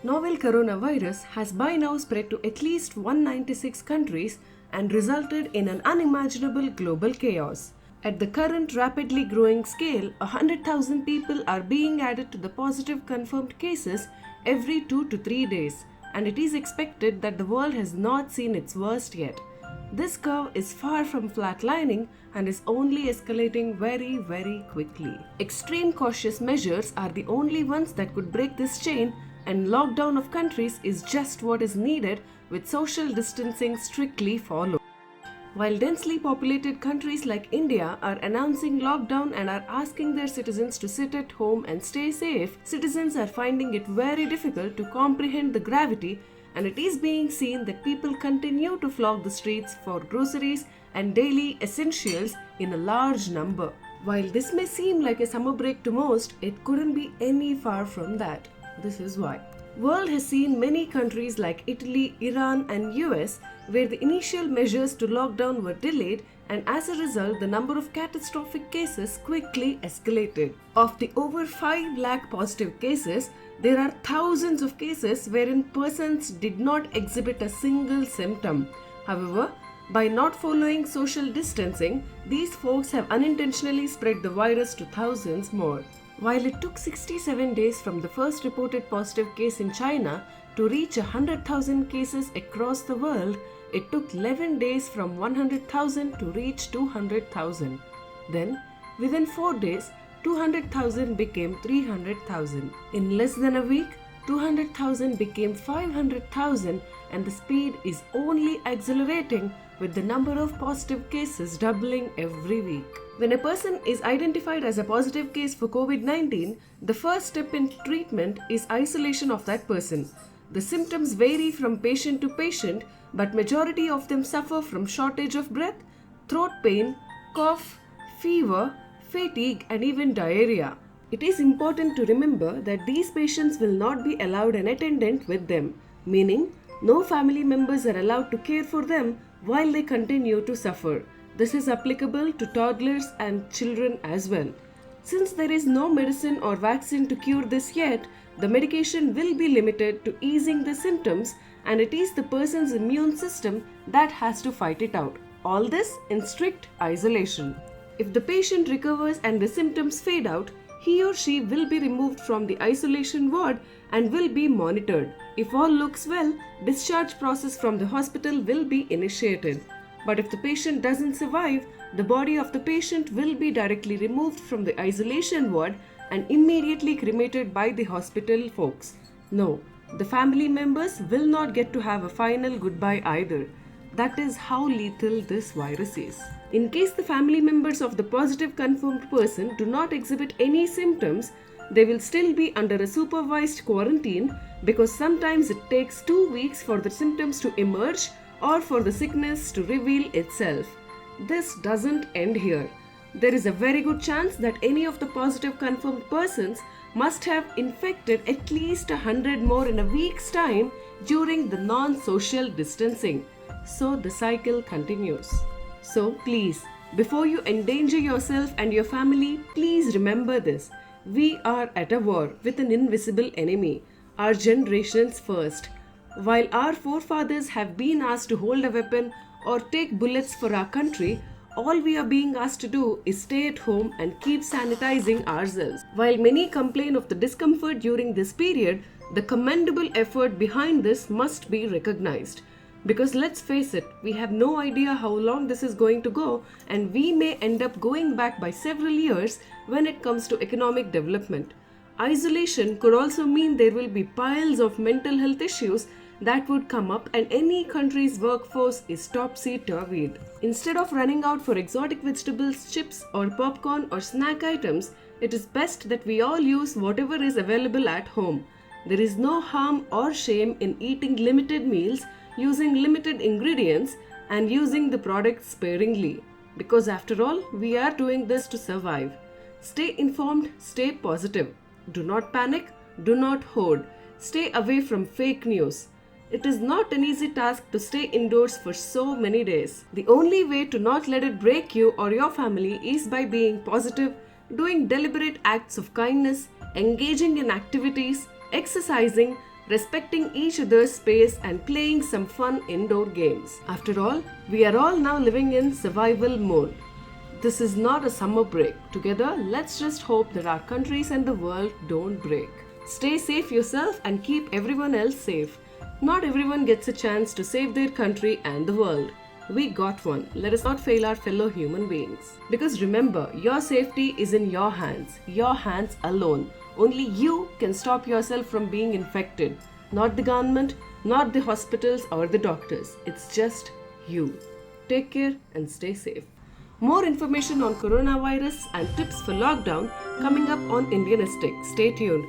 Novel coronavirus has by now spread to at least 196 countries and resulted in an unimaginable global chaos. At the current rapidly growing scale, 100,000 people are being added to the positive confirmed cases every 2 to 3 days, and it is expected that the world has not seen its worst yet. This curve is far from flatlining and is only escalating very, very quickly. Extreme cautious measures are the only ones that could break this chain, and lockdown of countries is just what is needed with social distancing strictly followed. While densely populated countries like India are announcing lockdown and are asking their citizens to sit at home and stay safe, citizens are finding it very difficult to comprehend the gravity, and it is being seen that people continue to flock the streets for groceries and daily essentials in a large number. While this may seem like a summer break to most, it couldn't be any far from that. This is why. World has seen many countries like Italy, Iran and US where the initial measures to lockdown were delayed, and as a result the number of catastrophic cases quickly escalated. Of the over 5 lakh positive cases, there are thousands of cases wherein persons did not exhibit a single symptom. However, by not following social distancing, these folks have unintentionally spread the virus to thousands more. While it took 67 days from the first reported positive case in China to reach 100,000 cases across the world, it took 11 days from 100,000 to reach 200,000. Then, within 4 days, 200,000 became 300,000. In less than a week, 200,000 became 500,000, and the speed is only accelerating with the number of positive cases doubling every week. When a person is identified as a positive case for COVID-19, the first step in treatment is isolation of that person. The symptoms vary from patient to patient, but majority of them suffer from shortage of breath, throat pain, cough, fever, fatigue and even diarrhea. It is important to remember that these patients will not be allowed an attendant with them, meaning no family members are allowed to care for them while they continue to suffer. This is applicable to toddlers and children as well. Since there is no medicine or vaccine to cure this yet, the medication will be limited to easing the symptoms, and it is the person's immune system that has to fight it out. All this in strict isolation. If the patient recovers and the symptoms fade out, he or she will be removed from the isolation ward and will be monitored. If all looks well, discharge process from the hospital will be initiated. But if the patient doesn't survive, the body of the patient will be directly removed from the isolation ward and immediately cremated by the hospital folks. No, the family members will not get to have a final goodbye either. That is how lethal this virus is. In case the family members of the positive confirmed person do not exhibit any symptoms, they will still be under a supervised quarantine, because sometimes it takes 2 weeks for the symptoms to emerge or for the sickness to reveal itself. This doesn't end here. There is a very good chance that any of the positive confirmed persons must have infected at least 100 more in a week's time during the non-social distancing. So the cycle continues. So please, before you endanger yourself and your family, please remember this. We are at a war with an invisible enemy, our generations first. While our forefathers have been asked to hold a weapon or take bullets for our country, all we are being asked to do is stay at home and keep sanitizing ourselves. While many complain of the discomfort during this period, the commendable effort behind this must be recognized. Because let's face it, we have no idea how long this is going to go, and we may end up going back by several years when it comes to economic development. Isolation could also mean there will be piles of mental health issues that would come up, and any country's workforce is topsy-turvied. Instead of running out for exotic vegetables, chips or popcorn or snack items, it is best that we all use whatever is available at home. There is no harm or shame in eating limited meals, using limited ingredients and using the products sparingly. Because after all, we are doing this to survive. Stay informed, stay positive. Do not panic, do not hoard. Stay away from fake news. It is not an easy task to stay indoors for so many days. The only way to not let it break you or your family is by being positive, doing deliberate acts of kindness, engaging in activities, exercising, respecting each other's space and playing some fun indoor games. After all, we are all now living in survival mode. This is not a summer break. Together, let's just hope that our countries and the world don't break. Stay safe yourself and keep everyone else safe. Not everyone gets a chance to save their country and the world. We got one. Let us not fail our fellow human beings. Because remember, your safety is in your hands alone. Only you can stop yourself from being infected. Not the government, not the hospitals or the doctors. It's just you. Take care and stay safe. More information on coronavirus and tips for lockdown coming up on Indianistic. Stay tuned.